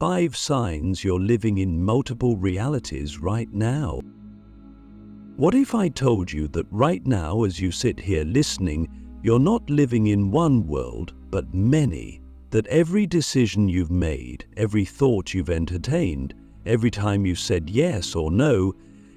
5 signs you're living in multiple realities right now. What if I told you that right now, as you sit here listening, you're not living in one world, but many? That every decision you've made, every thought you've entertained, every time you've said yes or no,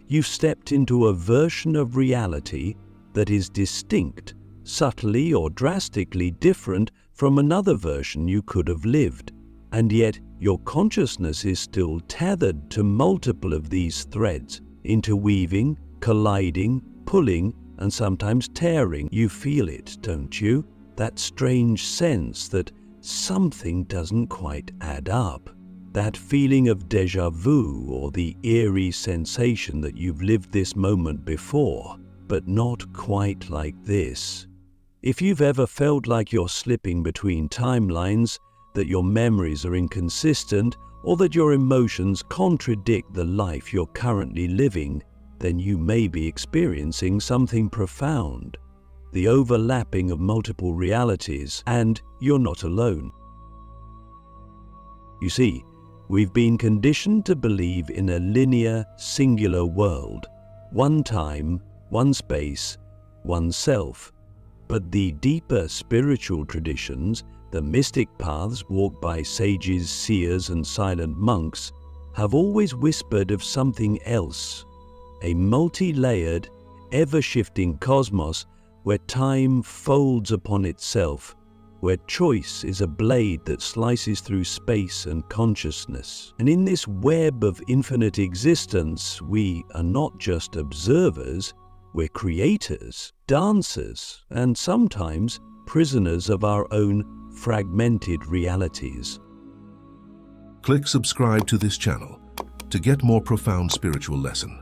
you've stepped into a version of reality that is distinct, subtly or drastically different from another version you could have lived. And yet, your consciousness is still tethered to multiple of these threads, interweaving, colliding, pulling, and sometimes tearing. You feel it, don't you? That strange sense that something doesn't quite add up. That feeling of déjà vu, or the eerie sensation that you've lived this moment before, but not quite like this. If you've ever felt like you're slipping between timelines, that your memories are inconsistent, or that your emotions contradict the life you're currently living, then you may be experiencing something profound. The overlapping of multiple realities, and you're not alone. You see, we've been conditioned to believe in a linear, singular world, one time, one space, one self. But the deeper spiritual traditions, the mystic paths walked by sages, seers, and silent monks, have always whispered of something else, a multi-layered, ever-shifting cosmos where time folds upon itself, where choice is a blade that slices through space and consciousness. And in this web of infinite existence, we are not just observers, we're creators, dancers, and sometimes prisoners of our own fragmented realities. Click subscribe to this channel to get more profound spiritual lesson.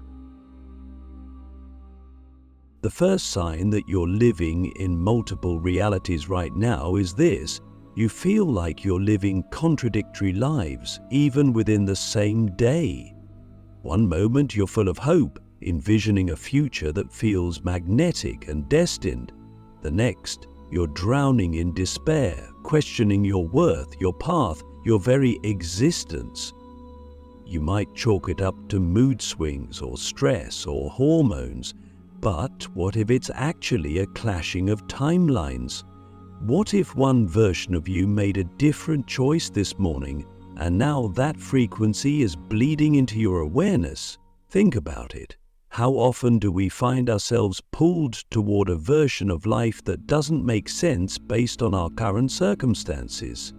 The first sign that you're living in multiple realities right now is this: you feel like you're living contradictory lives, even within the same day. One moment you're full of hope, envisioning a future that feels magnetic and destined. The next, you're drowning in despair, questioning your worth, your path, your very existence. You might chalk it up to mood swings or stress or hormones. But what if it's actually a clashing of timelines? What if one version of you made a different choice this morning, and now that frequency is bleeding into your awareness? Think about it. How often do we find ourselves pulled toward a version of life that doesn't make sense based on our current circumstances?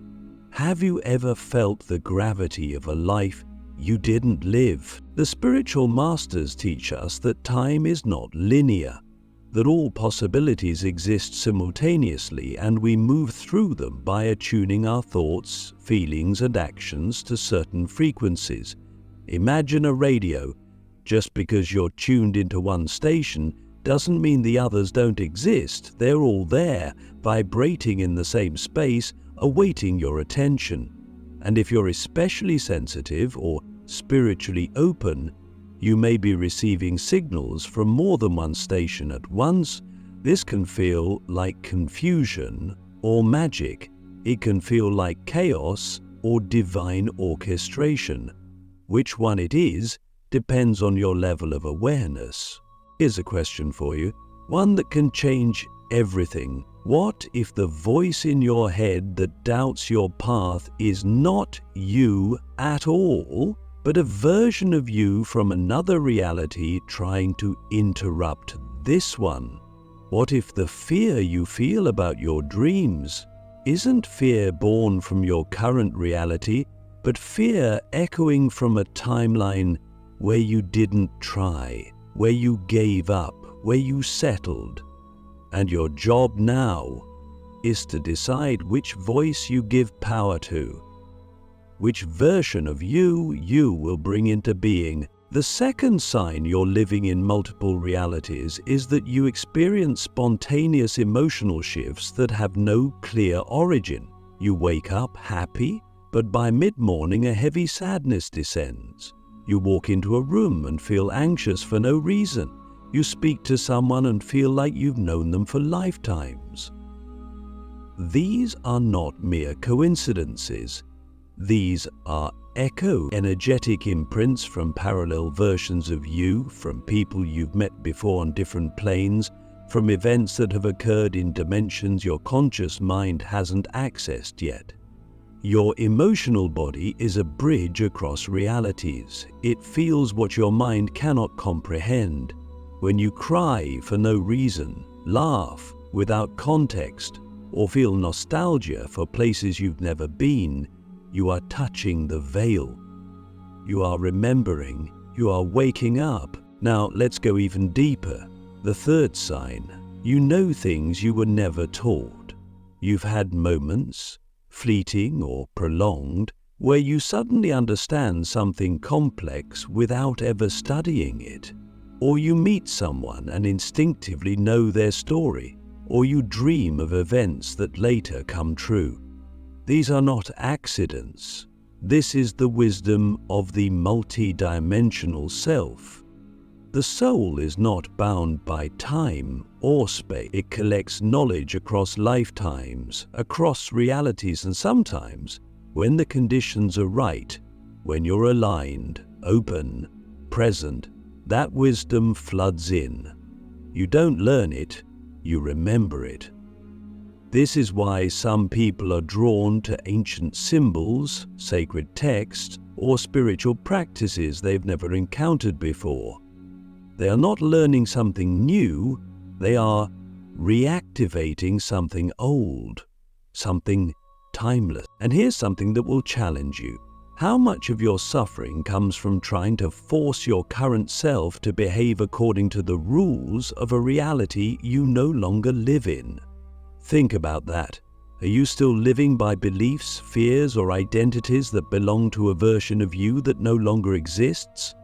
Have you ever felt the gravity of a life you didn't live? The spiritual masters teach us that time is not linear, that all possibilities exist simultaneously, and we move through them by attuning our thoughts, feelings, and actions to certain frequencies. Imagine a radio. Just because you're tuned into one station doesn't mean the others don't exist. They're all there, vibrating in the same space, awaiting your attention. And if you're especially sensitive or spiritually open, you may be receiving signals from more than one station at once. This can feel like confusion or magic. It can feel like chaos or divine orchestration. Which one it is depends on your level of awareness. Here's a question for you, one that can change everything. What if the voice in your head that doubts your path is not you at all, but a version of you from another reality trying to interrupt this one? What if the fear you feel about your dreams isn't fear born from your current reality, but fear echoing from a timeline where you didn't try, where you gave up, where you settled? And your job now is to decide which voice you give power to, which version of you will bring into being. The second sign you're living in multiple realities is that you experience spontaneous emotional shifts that have no clear origin. You wake up happy, but by mid-morning a heavy sadness descends. You walk into a room and feel anxious for no reason. You speak to someone and feel like you've known them for lifetimes. These are not mere coincidences. These are echo energetic imprints from parallel versions of you, from people you've met before on different planes, from events that have occurred in dimensions your conscious mind hasn't accessed yet. Your emotional body is a bridge across realities. It feels what your mind cannot comprehend. When you cry for no reason, laugh without context, or feel nostalgia for places you've never been, you are touching the veil. You are remembering. You are waking up. Now let's go even deeper. The third sign. You know things you were never taught. You've had moments, fleeting or prolonged, where you suddenly understand something complex without ever studying it. Or you meet someone and instinctively know their story. Or you dream of events that later come true. These are not accidents. This is the wisdom of the multidimensional self. The soul is not bound by time or space. It collects knowledge across lifetimes, across realities, and sometimes, when the conditions are right, when you're aligned, open, present, that wisdom floods in. You don't learn it, you remember it. This is why some people are drawn to ancient symbols, sacred texts, or spiritual practices they've never encountered before. They are not learning something new, they are reactivating something old, something timeless. And here's something that will challenge you. How much of your suffering comes from trying to force your current self to behave according to the rules of a reality you no longer live in? Think about that. Are you still living by beliefs, fears, or identities that belong to a version of you that no longer exists?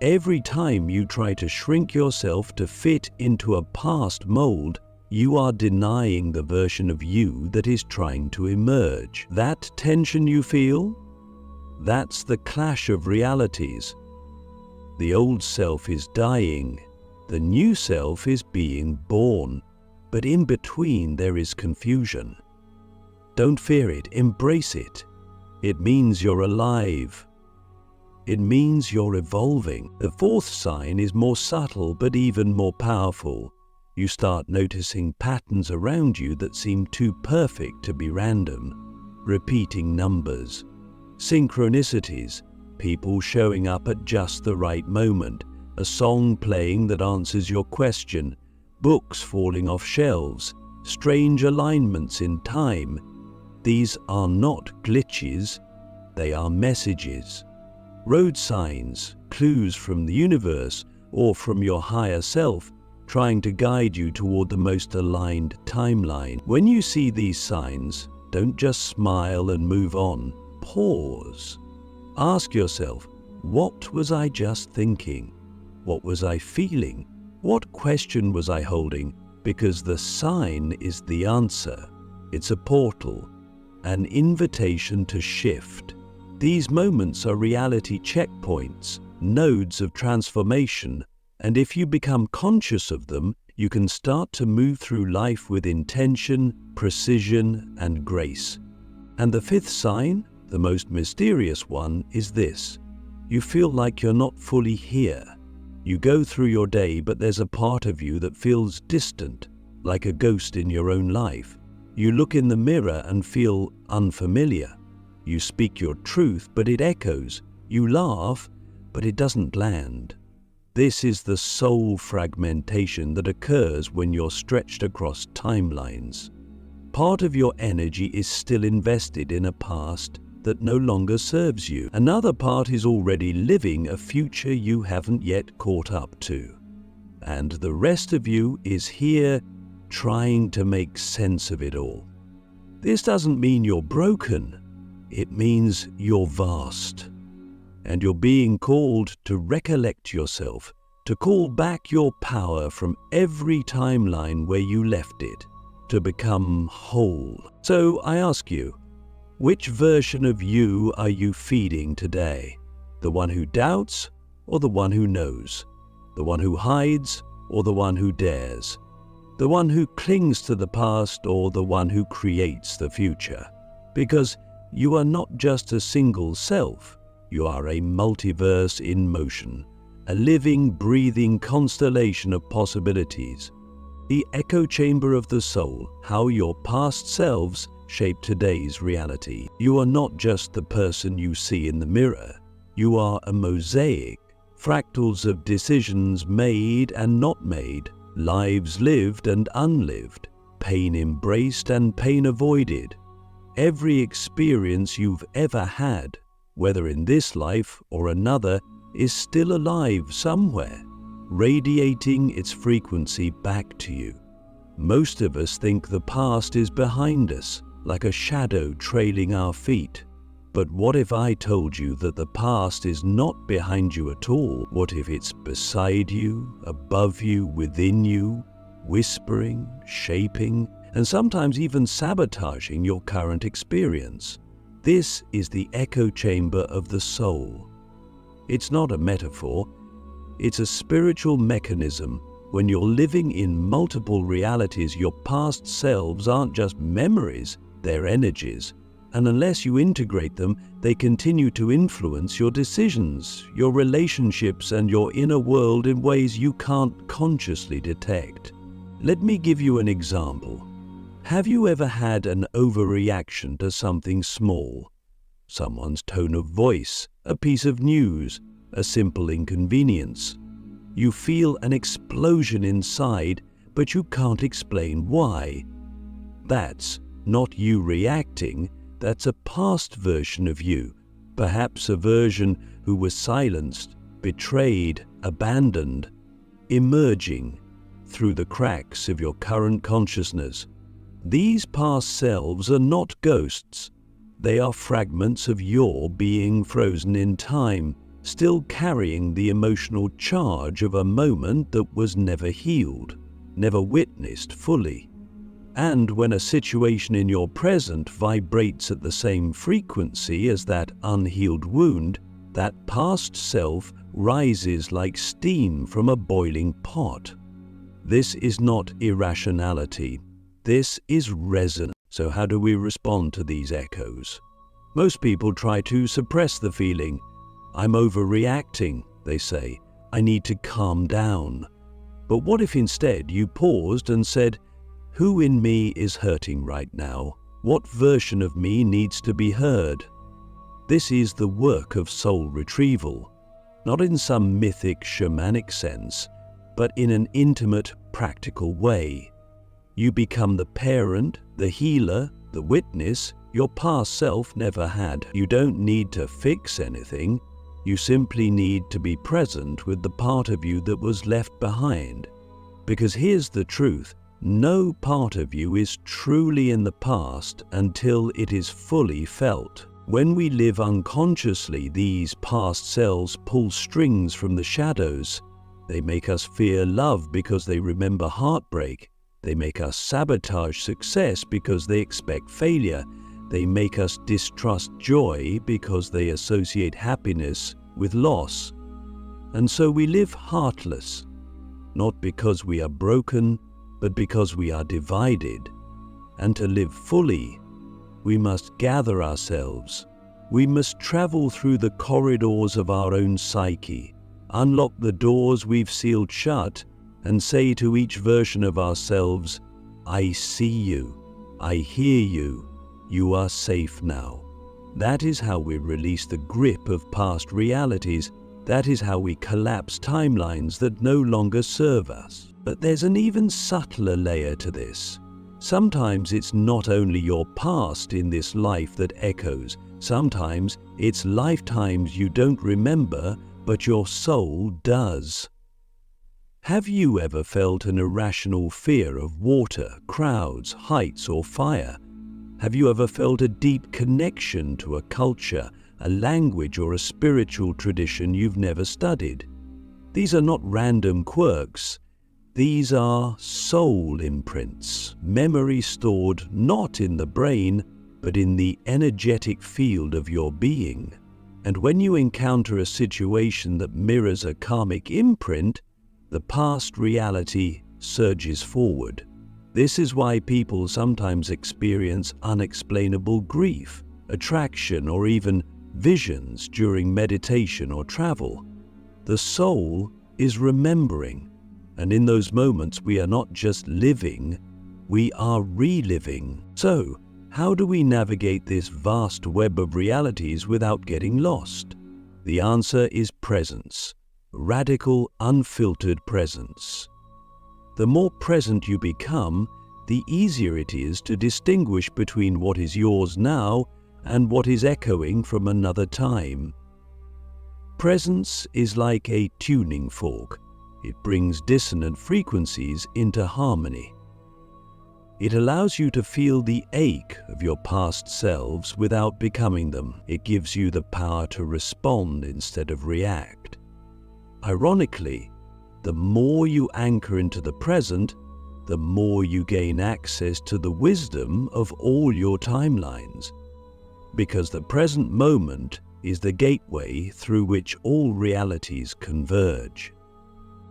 Every time you try to shrink yourself to fit into a past mold, you are denying the version of you that is trying to emerge. That tension you feel? That's the clash of realities. The old self is dying. The new self is being born. But in between there is confusion. Don't fear it, embrace it. It means you're alive. It means you're evolving. The fourth sign is more subtle but even more powerful. You start noticing patterns around you that seem too perfect to be random. Repeating numbers, synchronicities, people showing up at just the right moment, a song playing that answers your question, books falling off shelves, strange alignments in time. These are not glitches, they are messages. Road signs, clues from the universe or from your higher self, trying to guide you toward the most aligned timeline. When you see these signs, don't just smile and move on. Pause. Ask yourself, what was I just thinking? What was I feeling? What question was I holding? Because the sign is the answer. It's a portal, an invitation to shift. These moments are reality checkpoints, nodes of transformation, and if you become conscious of them, you can start to move through life with intention, precision, and grace. And the fifth sign, the most mysterious one, is this. You feel like you're not fully here. You go through your day, but there's a part of you that feels distant, like a ghost in your own life. You look in the mirror and feel unfamiliar. You speak your truth, but it echoes. You laugh, but it doesn't land. This is the soul fragmentation that occurs when you're stretched across timelines. Part of your energy is still invested in a past that no longer serves you. Another part is already living a future you haven't yet caught up to. And the rest of you is here trying to make sense of it all. This doesn't mean you're broken. It means you're vast. And you're being called to recollect yourself, to call back your power from every timeline where you left it, to become whole. So I ask you, which version of you are you feeding today? The one who doubts or the one who knows? The one who hides or the one who dares? The one who clings to the past or the one who creates the future? Because you are not just a single self, You are a multiverse in motion, a living, breathing constellation of possibilities. The echo chamber of the soul, how your past selves shape today's reality. You are not just the person you see in the mirror. You are a mosaic, fractals of decisions made and not made, lives lived and unlived, pain embraced and pain avoided. Every experience you've ever had, whether in this life or another, is still alive somewhere, radiating its frequency back to you. Most of us think the past is behind us, like a shadow trailing our feet. But what if I told you that the past is not behind you at all? What if it's beside you, above you, within you, whispering, shaping, and sometimes even sabotaging your current experience? This is the echo chamber of the soul. It's not a metaphor, it's a spiritual mechanism. When you're living in multiple realities, your past selves aren't just memories, they're energies. And unless you integrate them, they continue to influence your decisions, your relationships, and your inner world in ways you can't consciously detect. Let me give you an example. Have you ever had an overreaction to something small? Someone's tone of voice, a piece of news, a simple inconvenience. You feel an explosion inside, but you can't explain why. That's not you reacting, that's a past version of you, perhaps a version who was silenced, betrayed, abandoned, emerging through the cracks of your current consciousness. These past selves are not ghosts. They are fragments of your being frozen in time, still carrying the emotional charge of a moment that was never healed, never witnessed fully. And when a situation in your present vibrates at the same frequency as that unhealed wound, that past self rises like steam from a boiling pot. This is not irrationality. This is resonance. So how do we respond to these echoes? Most people try to suppress the feeling. I'm overreacting, they say. I need to calm down. But what if instead you paused and said, who in me is hurting right now? What version of me needs to be heard? This is the work of soul retrieval, not in some mythic shamanic sense, but in an intimate, practical way. You become the parent, the healer, the witness your past self never had. You don't need to fix anything. You simply need to be present with the part of you that was left behind. Because here's the truth. No part of you is truly in the past until it is fully felt. When we live unconsciously, these past selves pull strings from the shadows. They make us fear love because they remember heartbreak. They make us sabotage success because they expect failure. They make us distrust joy because they associate happiness with loss. And so we live heartless, not because we are broken, but because we are divided. And to live fully, we must gather ourselves. We must travel through the corridors of our own psyche, unlock the doors we've sealed shut, and say to each version of ourselves, I see you, I hear you, you are safe now. That is how we release the grip of past realities. That is how we collapse timelines that no longer serve us. But there's an even subtler layer to this. Sometimes it's not only your past in this life that echoes. Sometimes it's lifetimes you don't remember, but your soul does. Have you ever felt an irrational fear of water, crowds, heights, or fire? Have you ever felt a deep connection to a culture, a language, or a spiritual tradition you've never studied? These are not random quirks. These are soul imprints, memory stored not in the brain, but in the energetic field of your being. And when you encounter a situation that mirrors a karmic imprint, the past reality surges forward. This is why people sometimes experience unexplainable grief, attraction, or even visions during meditation or travel. The soul is remembering, and in those moments we are not just living, we are reliving. So, how do we navigate this vast web of realities without getting lost? The answer is presence. Radical, unfiltered presence. The more present you become, the easier it is to distinguish between what is yours now and what is echoing from another time. Presence is like a tuning fork. It brings dissonant frequencies into harmony. It allows you to feel the ache of your past selves without becoming them. It gives you the power to respond instead of react. Ironically, the more you anchor into the present, the more you gain access to the wisdom of all your timelines. Because the present moment is the gateway through which all realities converge.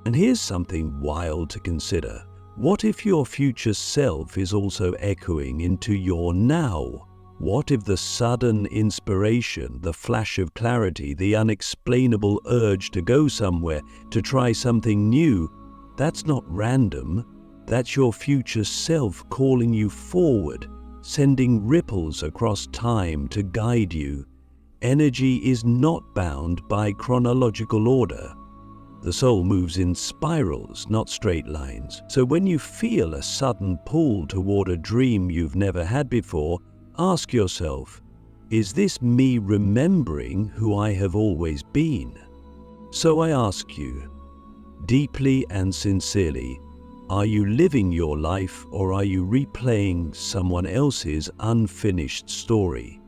And here's something wild to consider. What if your future self is also echoing into your now? What if the sudden inspiration, the flash of clarity, the unexplainable urge to go somewhere, to try something new, that's not random, that's your future self calling you forward, sending ripples across time to guide you. Energy is not bound by chronological order. The soul moves in spirals, not straight lines. So when you feel a sudden pull toward a dream you've never had before, ask yourself, is this me remembering who I have always been? So I ask you, deeply and sincerely, are you living your life or are you replaying someone else's unfinished story?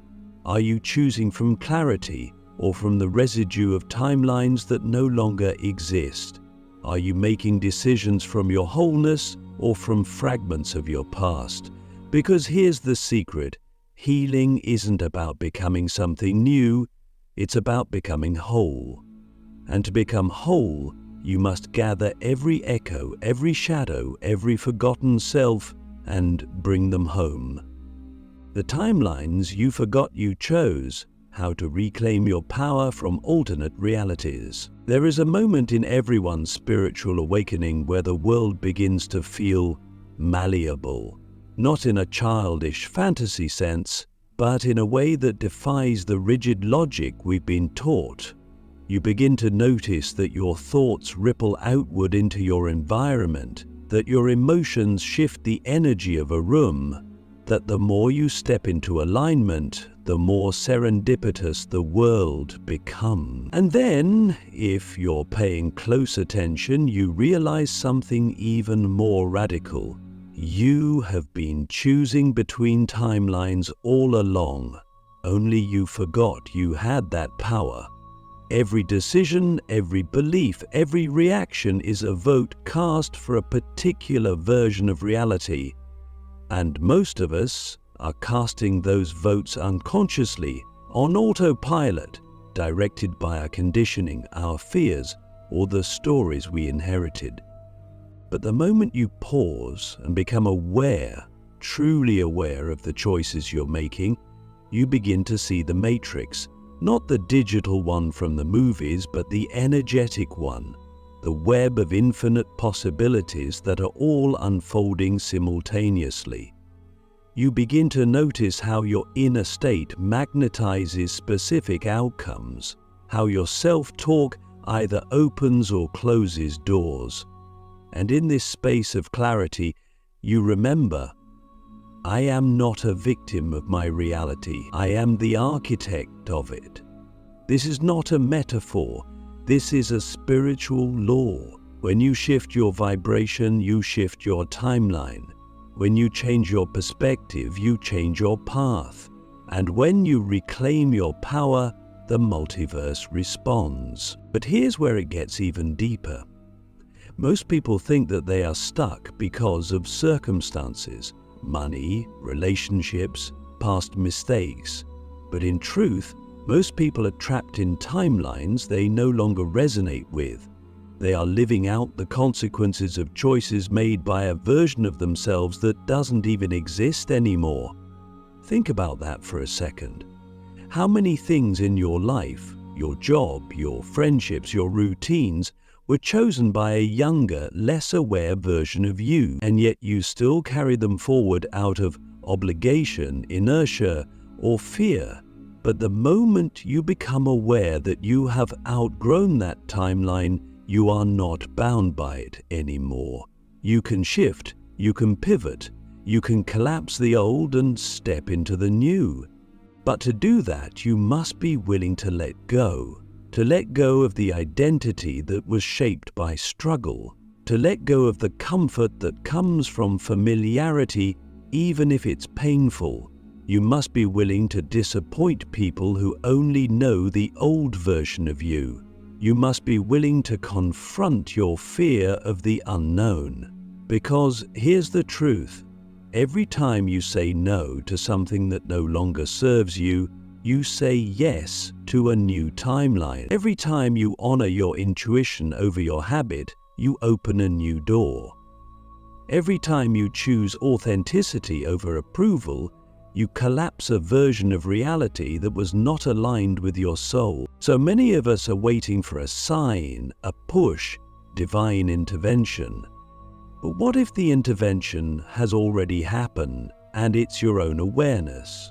Are you choosing from clarity or from the residue of timelines that no longer exist? Are you making decisions from your wholeness or from fragments of your past? Because here's the secret. Healing isn't about becoming something new, it's about becoming whole. And to become whole, you must gather every echo, every shadow, every forgotten self, and bring them home. The timelines you forgot you chose, how to reclaim your power from alternate realities. There is a moment in everyone's spiritual awakening where the world begins to feel malleable, not in a childish fantasy sense, but in a way that defies the rigid logic we've been taught. You begin to notice that your thoughts ripple outward into your environment, that your emotions shift the energy of a room, that the more you step into alignment, the more serendipitous the world becomes. And then, if you're paying close attention, you realize something even more radical. You have been choosing between timelines all along, only you forgot you had that power. Every decision, every belief, every reaction is a vote cast for a particular version of reality. And most of us are casting those votes unconsciously, on autopilot, directed by our conditioning, our fears, or the stories we inherited. But the moment you pause and become aware, truly aware of the choices you're making, you begin to see the matrix, not the digital one from the movies, but the energetic one, the web of infinite possibilities that are all unfolding simultaneously. You begin to notice how your inner state magnetizes specific outcomes, how your self-talk either opens or closes doors. And in this space of clarity, you remember, I am not a victim of my reality. I am the architect of it. This is not a metaphor. This is a spiritual law. When you shift your vibration, you shift your timeline. When you change your perspective, you change your path. And when you reclaim your power, the multiverse responds. But here's where it gets even deeper. Most people think that they are stuck because of circumstances, money, relationships, past mistakes. But in truth, most people are trapped in timelines they no longer resonate with. They are living out the consequences of choices made by a version of themselves that doesn't even exist anymore. Think about that for a second. How many things in your life, your job, your friendships, your routines, were chosen by a younger, less aware version of you, and yet you still carry them forward out of obligation, inertia, or fear? But the moment you become aware that you have outgrown that timeline, you are not bound by it anymore. You can shift, you can pivot, you can collapse the old and step into the new. But to do that, you must be willing to let go of the identity that was shaped by struggle, to let go of the comfort that comes from familiarity, even if it's painful. You must be willing to disappoint people who only know the old version of you. You must be willing to confront your fear of the unknown. Because here's the truth. Every time you say no to something that no longer serves you, you say yes to a new timeline. Every time you honor your intuition over your habit, you open a new door. Every time you choose authenticity over approval, you collapse a version of reality that was not aligned with your soul. So many of us are waiting for a sign, a push, divine intervention. But what if the intervention has already happened and it's your own awareness?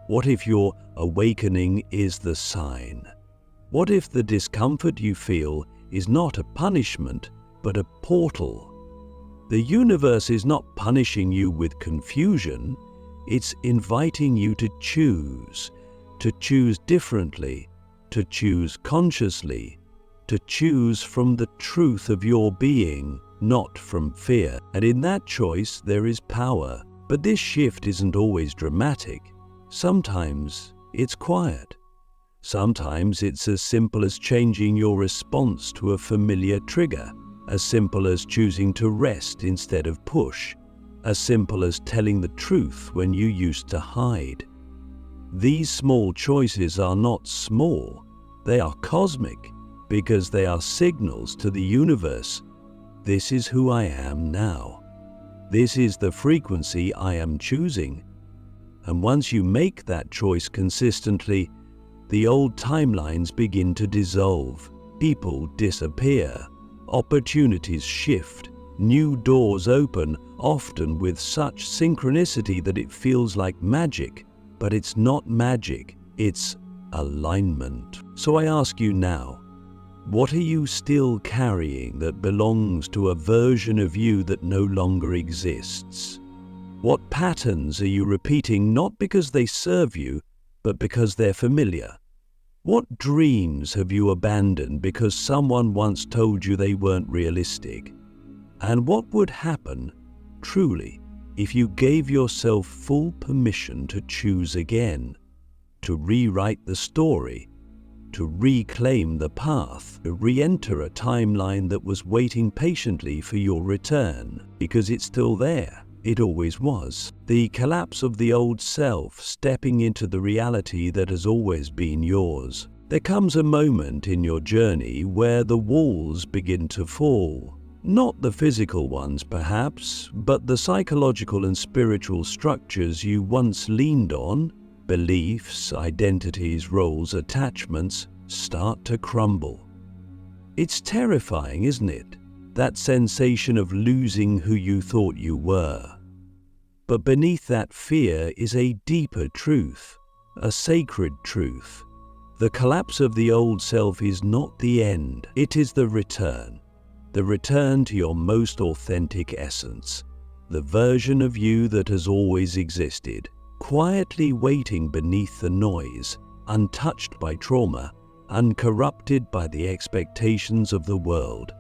What if your awakening is the sign? What if the discomfort you feel is not a punishment, but a portal? The universe is not punishing you with confusion. It's inviting you to choose differently, to choose consciously, to choose from the truth of your being, not from fear. And in that choice, there is power. But this shift isn't always dramatic. Sometimes it's quiet. Sometimes it's as simple as changing your response to a familiar trigger, as simple as choosing to rest instead of push, as simple as telling the truth when you used to hide. These small choices are not small, they are cosmic, because they are signals to the universe. This is who I am now. This is the frequency I am choosing. And once you make that choice consistently, the old timelines begin to dissolve, people disappear, opportunities shift, new doors open, often with such synchronicity that it feels like magic. But it's not magic, it's alignment. So I ask you now, what are you still carrying that belongs to a version of you that no longer exists? What patterns are you repeating not because they serve you, but because they're familiar? What dreams have you abandoned because someone once told you they weren't realistic? And what would happen, truly, if you gave yourself full permission to choose again, to rewrite the story, to reclaim the path, to re-enter a timeline that was waiting patiently for your return? Because it's still there. It always was. The collapse of the old self, stepping into the reality that has always been yours. There comes a moment in your journey where the walls begin to fall. Not the physical ones, perhaps, but the psychological and spiritual structures you once leaned on, beliefs, identities, roles, attachments, start to crumble. It's terrifying, isn't it? That sensation of losing who you thought you were. But beneath that fear is a deeper truth, a sacred truth. The collapse of the old self is not the end, it is the return to your most authentic essence, the version of you that has always existed, quietly waiting beneath the noise, untouched by trauma, uncorrupted by the expectations of the world.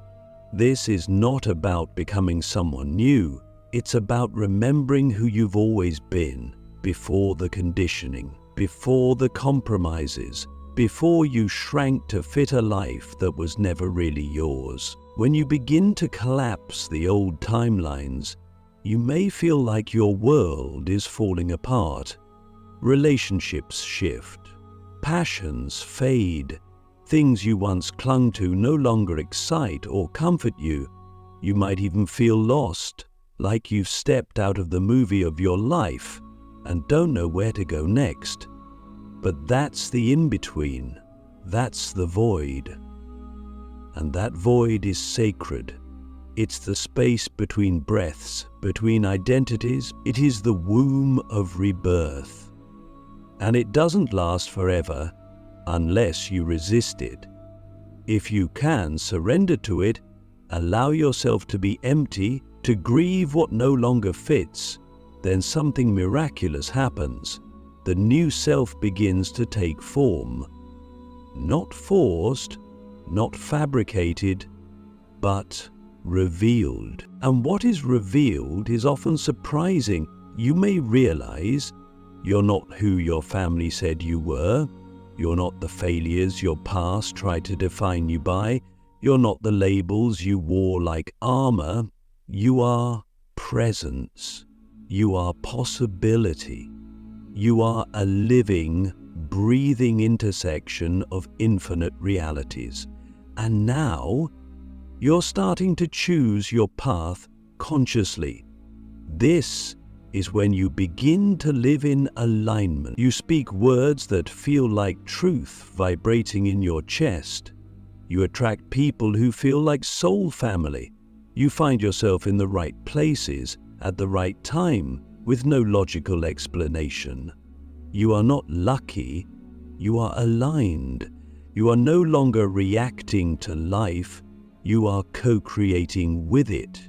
This is not about becoming someone new, it's about remembering who you've always been, before the conditioning, before the compromises, before you shrank to fit a life that was never really yours. When you begin to collapse the old timelines, you may feel like your world is falling apart. Relationships shift, passions fade, things you once clung to no longer excite or comfort you. You might even feel lost, like you've stepped out of the movie of your life and don't know where to go next. But that's the in-between. That's the void. And that void is sacred. It's the space between breaths, between identities. It is the womb of rebirth. And it doesn't last forever unless you resist it. If you can surrender to it, allow yourself to be empty, to grieve what no longer fits, then something miraculous happens. The new self begins to take form. Not forced, not fabricated, but revealed. And what is revealed is often surprising. You may realize you're not who your family said you were. You're not the failures your past tried to define you by. You're not the labels you wore like armor. You are presence. You are possibility. You are a living, breathing intersection of infinite realities. And now, you're starting to choose your path consciously. This is when you begin to live in alignment. You speak words that feel like truth vibrating in your chest. You attract people who feel like soul family. You find yourself in the right places at the right time with no logical explanation. You are not lucky, you are aligned. You are no longer reacting to life, you are co-creating with it.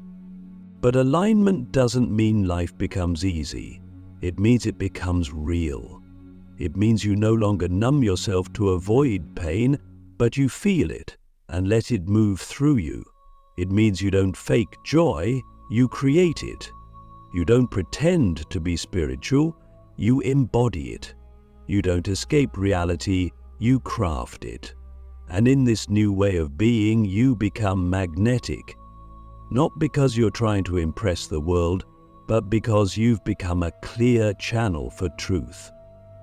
But alignment doesn't mean life becomes easy. It means it becomes real. It means you no longer numb yourself to avoid pain, but you feel it and let it move through you. It means you don't fake joy, you create it. You don't pretend to be spiritual, you embody it. You don't escape reality, you craft it. And in this new way of being, you become magnetic. Not because you're trying to impress the world, but because you've become a clear channel for truth.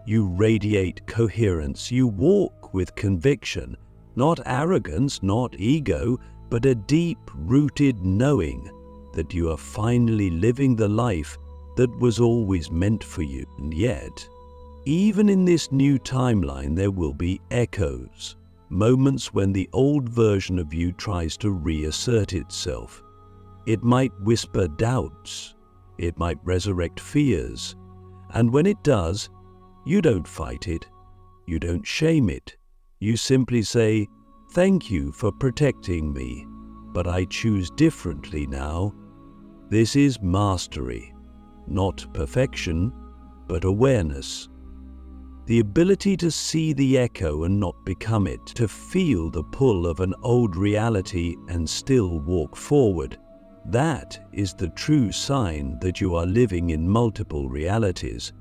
You radiate coherence, you walk with conviction, not arrogance, not ego, but a deep-rooted knowing that you are finally living the life that was always meant for you. And yet, even in this new timeline, there will be echoes, moments when the old version of you tries to reassert itself. It might whisper doubts, it might resurrect fears, and when it does, you don't fight it, you don't shame it, you simply say, "Thank you for protecting me, but I choose differently now." This is mastery, not perfection, but awareness. The ability to see the echo and not become it, to feel the pull of an old reality and still walk forward. That is the true sign that you are living in multiple realities.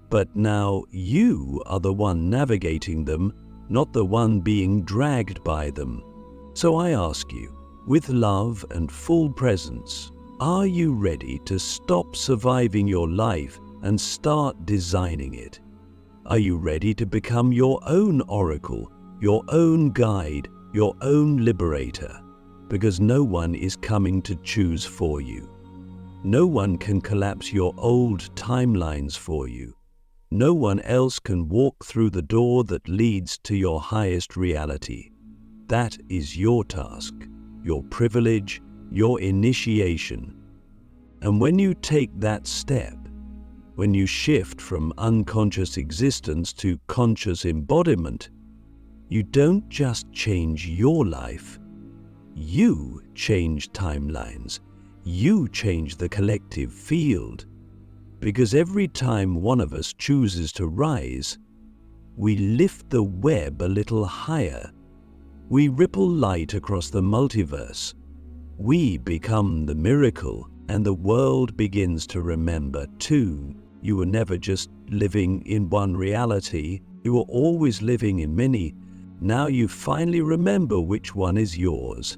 But now you are the one navigating them, not the one being dragged by them. So I ask you, with love and full presence, are you ready to stop surviving your life and start designing it? Are you ready to become your own oracle, your own guide, your own liberator? Because no one is coming to choose for you. No one can collapse your old timelines for you. No one else can walk through the door that leads to your highest reality. That is your task, your privilege, your initiation. And when you take that step, when you shift from unconscious existence to conscious embodiment, you don't just change your life, you change timelines, you change the collective field. Because every time one of us chooses to rise, we lift the web a little higher. We ripple light across the multiverse. We become the miracle, and the world begins to remember too. You were never just living in one reality, you were always living in many. Now you finally remember which one is yours.